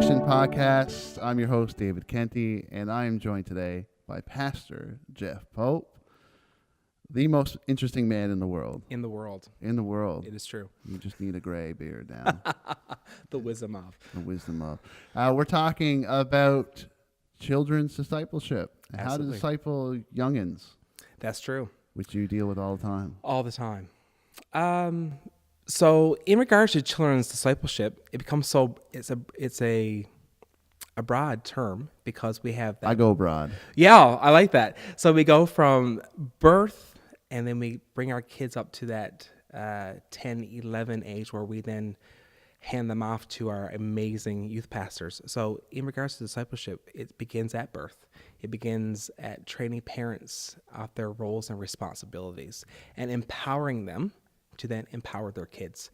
Christian podcast. I'm your host, David Kentie, and I am joined today by Pastor Jeff Pope, the most interesting man in the world. In the world. In the world. It is true. You just need a gray beard now. The wisdom of. The wisdom of. We're talking about children's discipleship and how to disciple youngins. That's true. Which you deal with all the time. All the time. So in regards to children's discipleship, it becomes it's a broad term because we have that. I go broad. Yeah, I like that. So we go from birth and then we bring our kids up to that 10, 11 age where we then hand them off to our amazing youth pastors. So in regards to discipleship, it begins at birth. It begins at training parents of their roles and responsibilities and empowering them to then empower their kids.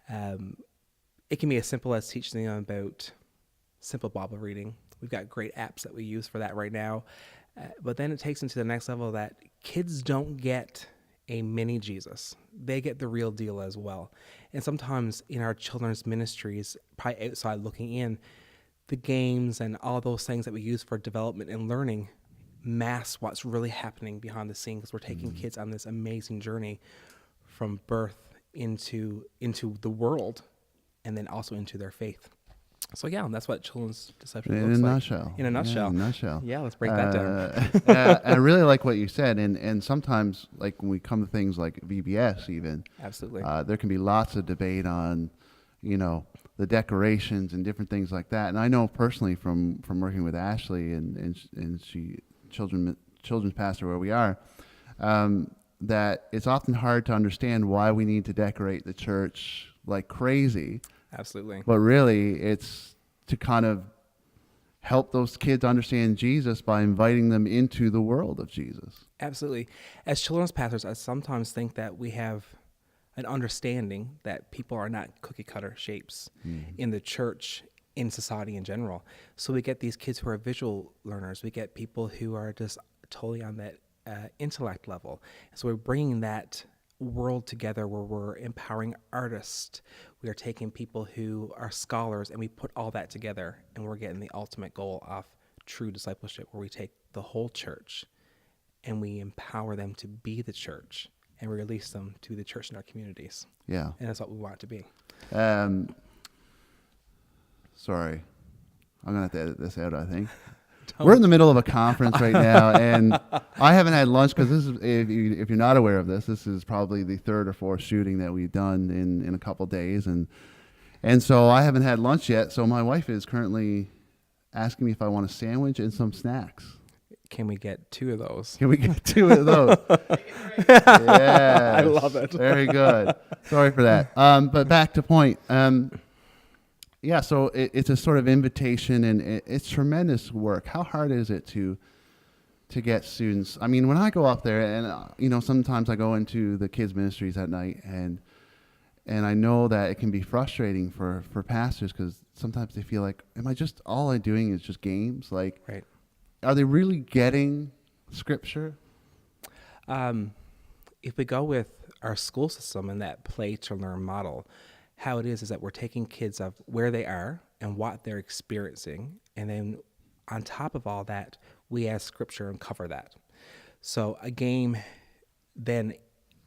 It can be as simple as teaching them about simple Bible reading. We've got great apps that we use for that right now. But then it takes into the next level that kids don't get a mini Jesus. They get the real deal as well. And sometimes in our children's ministries, probably outside looking in, the games and all those things that we use for development and learning mask what's really happening behind the scenes because we're taking kids on this amazing journey from birth into the world and then also into their faith. So yeah, that's what children's discipleship looks like. In a nutshell. In a nutshell. Yeah, let's break that down. I really like what you said, and sometimes, like when we come to things like VBS, even absolutely, there can be lots of debate on, the decorations and different things like that. And I know personally from working with Ashley and she children's pastor where we are, that it's often hard to understand why we need to decorate the church like crazy. Absolutely. But really, it's to kind of help those kids understand Jesus by inviting them into the world of Jesus. Absolutely. As children's pastors, I sometimes think that we have an understanding that people are not cookie cutter shapes in the church, in society in general. So we get these kids who are visual learners. We get people who are just totally on that intellect level. So we're bringing that world together where we're empowering artists. We are taking people who are scholars and we put all that together and we're getting the ultimate goal of true discipleship where we take the whole church and we empower them to be the church and we release them to the church in our communities. Yeah. And that's what we want it to be. Sorry. I'm going to have to edit this out, I think. We're in the middle of a conference right now, and I haven't had lunch because this is, if you're not aware of this is probably the third or fourth shooting that we've done in a couple days, and so I haven't had lunch yet. So my wife is currently asking me if I want a sandwich and some snacks. Can we get 2 of those? Can we get 2 of those? Yeah, I love it. Very good. Sorry for that. But back to point. Yeah, so it's a sort of invitation, and it's tremendous work. How hard is it to get students? I mean, when I go up there, and sometimes I go into the kids' ministries at night, and I know that it can be frustrating for pastors because sometimes they feel like, am I just all I'm doing is just games? Like, right. Are they really getting Scripture? If we go with our school system and that play to learn model, how it is that we're taking kids of where they are and what they're experiencing, and then on top of all that, we add Scripture and cover that. So a game then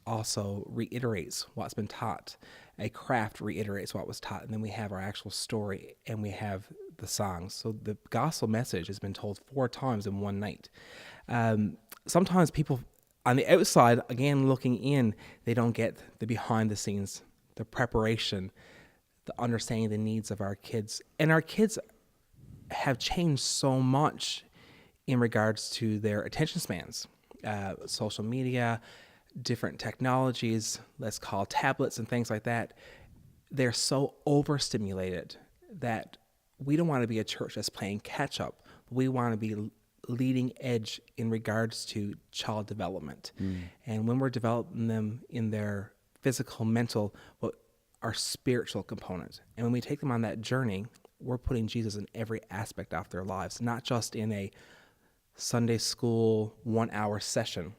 also reiterates what's been taught. A craft reiterates what was taught, and then we have our actual story and we have the songs. So the gospel message has been told 4 times in one night. Sometimes people on the outside, again, looking in, they don't get the behind the scenes, the preparation, the understanding the needs of our kids. And our kids have changed so much in regards to their attention spans. Social media, different technologies, let's call tablets and things like that. They're so overstimulated that we don't want to be a church that's playing catch up. We want to be leading edge in regards to child development. And when we're developing them in their physical, mental, our spiritual component. And when we take them on that journey, we're putting Jesus in every aspect of their lives, not just in a Sunday school 1-hour session,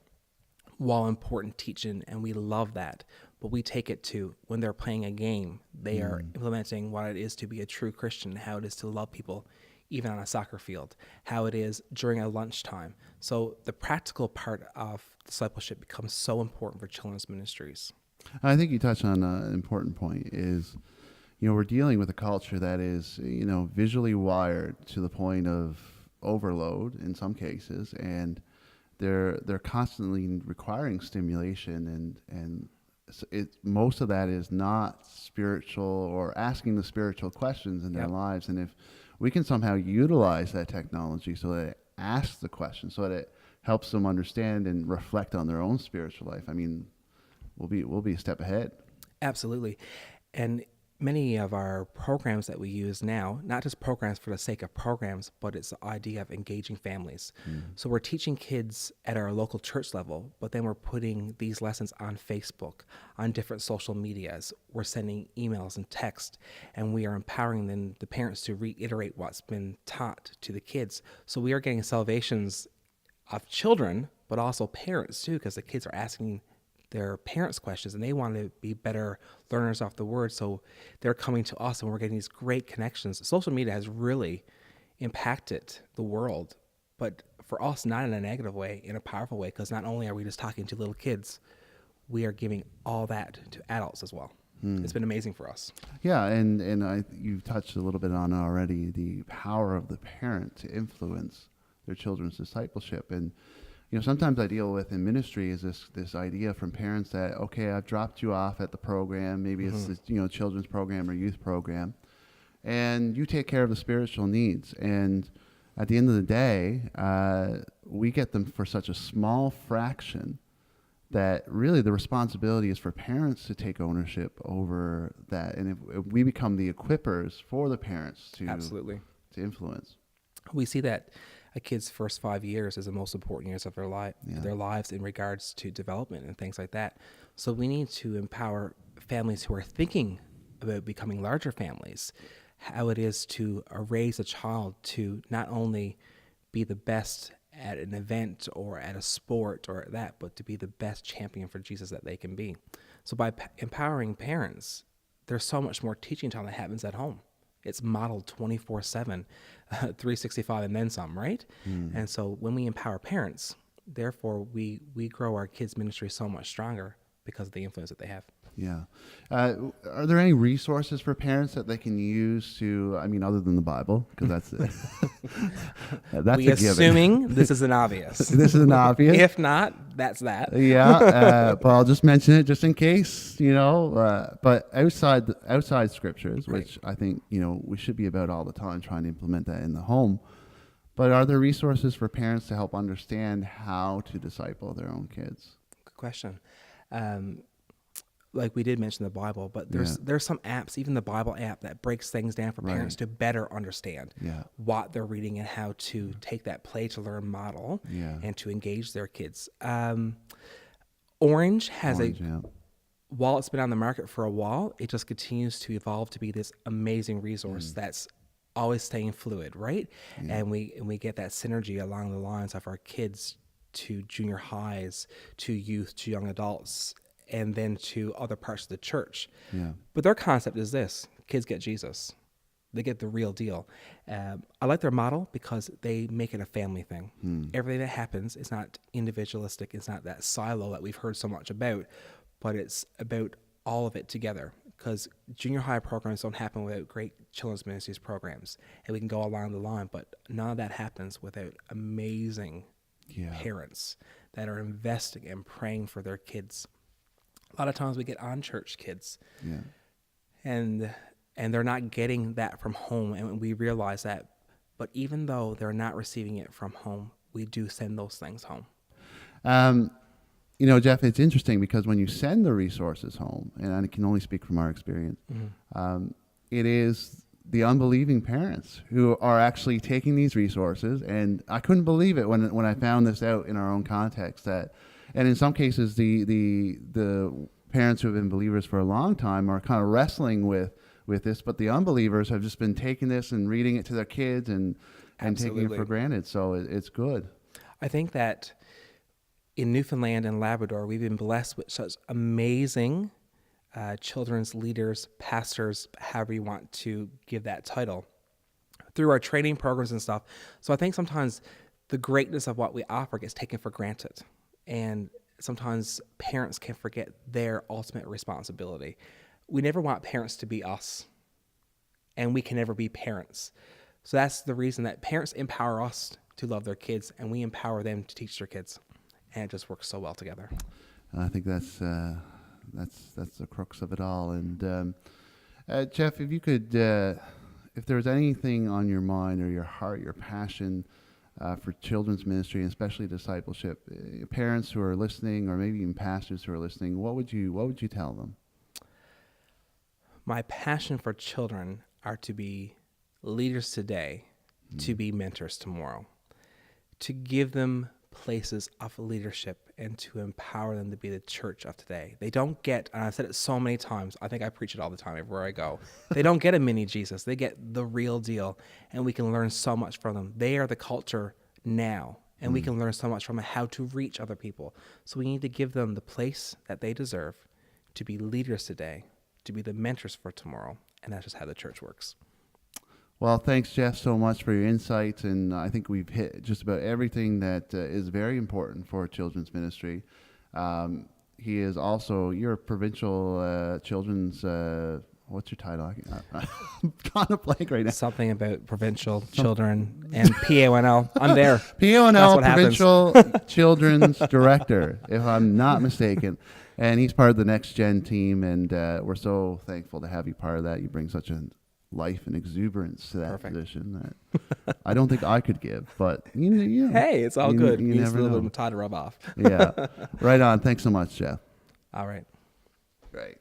while important teaching, and we love that. but we take it to when they're playing a game, they are implementing what it is to be a true Christian, how it is to love people, even on a soccer field, how it is during a lunchtime. So the practical part of discipleship becomes so important for children's ministries. I think you touched on an important point is, we're dealing with a culture that is, visually wired to the point of overload in some cases, and they're constantly requiring stimulation, and most of that is not spiritual or asking the spiritual questions in their lives. And if we can somehow utilize that technology so that it asks the question, so that it helps them understand and reflect on their own spiritual life, I mean, we'll be a step ahead. Absolutely. And many of our programs that we use now, not just programs for the sake of programs, but it's the idea of engaging families. So we're teaching kids at our local church level, but then we're putting these lessons on Facebook, on different social medias. We're sending emails and text, and we are empowering the parents to reiterate what's been taught to the kids. So we are getting salvations of children, but also parents too, because the kids are asking their parents questions and they want to be better learners of the word. So they're coming to us and we're getting these great connections. Social media has really impacted the world, but for us, not in a negative way, in a powerful way, because not only are we just talking to little kids, we are giving all that to adults as well. It's been amazing for us. Yeah, and you've touched a little bit on already the power of the parent to influence their children's discipleship. And sometimes I deal with in ministry is this idea from parents that, okay, I've dropped you off at the program, maybe it's this, children's program or youth program, and you take care of the spiritual needs. And at the end of the day, we get them for such a small fraction that really the responsibility is for parents to take ownership over that. And if we become the equippers for the parents to Absolutely to influence. We see that a kid's first 5 years is the most important years of their lives in regards to development and things like that. So we need to empower families who are thinking about becoming larger families, how it is to raise a child to not only be the best at an event or at a sport or that, but to be the best champion for Jesus that they can be. So by empowering parents, there's so much more teaching time that happens at home. It's modeled 24/7, 365 and then some, right? And so when we empower parents, therefore we grow our kids' ministry so much stronger because of the influence that they have. Yeah. Are there any resources for parents that they can use to, other than the Bible? Because that's that's we a given. Assuming this is an obvious. This is an obvious. If not, that's that. Yeah. But I'll just mention it just in case, but outside scriptures, which I think, we should be about all the time trying to implement that in the home. But are there resources for parents to help understand how to disciple their own kids? Good question. Like we did mention the Bible, but there's some apps, even the Bible app, that breaks things down for parents to better understand what they're reading and how to take that play to learn model and to engage their kids. Orange has while it's been on the market for a while, it just continues to evolve to be this amazing resource that's always staying fluid, right? And we get that synergy along the lines of our kids to junior highs, to youth, to young adults, and then to other parts of the church. But their concept is this: kids get Jesus. They get the real deal. I like their model because they make it a family thing. Everything that happens is not individualistic. It's not that silo that we've heard so much about, but it's about all of it together. Because junior high programs don't happen without great children's ministries programs. And we can go along the line, but none of that happens without amazing parents that are investing and praying for their kids. A lot of times we get on-church kids, and they're not getting that from home, and we realize that. But even though they're not receiving it from home, we do send those things home. Jeff, it's interesting because when you send the resources home, and I can only speak from our experience, it is the unbelieving parents who are actually taking these resources, and I couldn't believe it when I found this out in our own context that. And in some cases, the parents who have been believers for a long time are kind of wrestling with this, but the unbelievers have just been taking this and reading it to their kids and taking it for granted. So it's good. I think that in Newfoundland and Labrador, we've been blessed with such amazing children's leaders, pastors, however you want to give that title, through our training programs and stuff. So I think sometimes the greatness of what we offer gets taken for granted. And sometimes parents can forget their ultimate responsibility. We never want parents to be us, and we can never be parents. So that's the reason that parents empower us to love their kids, and we empower them to teach their kids. And it just works so well together. I think that's the crux of it all. And Jeff, if you could, if there was anything on your mind or your heart, your passion for children's ministry and especially discipleship, parents who are listening, or maybe even pastors who are listening, what would you tell them? My passion for children are to be leaders today, to be mentors tomorrow, to give them places of leadership and to empower them to be the church of today. They don't get, and I've said it so many times, I think I preach it all the time everywhere I go, they don't get a mini Jesus, they get the real deal, and we can learn so much from them. They are the culture now, and we can learn so much from how to reach other people. So we need to give them the place that they deserve to be leaders today, to be the mentors for tomorrow, and that's just how the church works. Well, thanks, Jeff, so much for your insights, and I think we've hit just about everything that is very important for children's ministry. He is also, you're a Provincial children's, what's your title? I'm drawing a blank right now. Something about Provincial children and PAONL. I'm there. PAONL Provincial Children's Director, if I'm not mistaken. And he's part of the Next Gen team, and we're so thankful to have you part of that. You bring such a life and exuberance to that position that I don't think I could give, but you know, hey, it's all good. You never a little know. bit of time to rub off. Yeah, right on. Thanks so much, Jeff. All right. Great.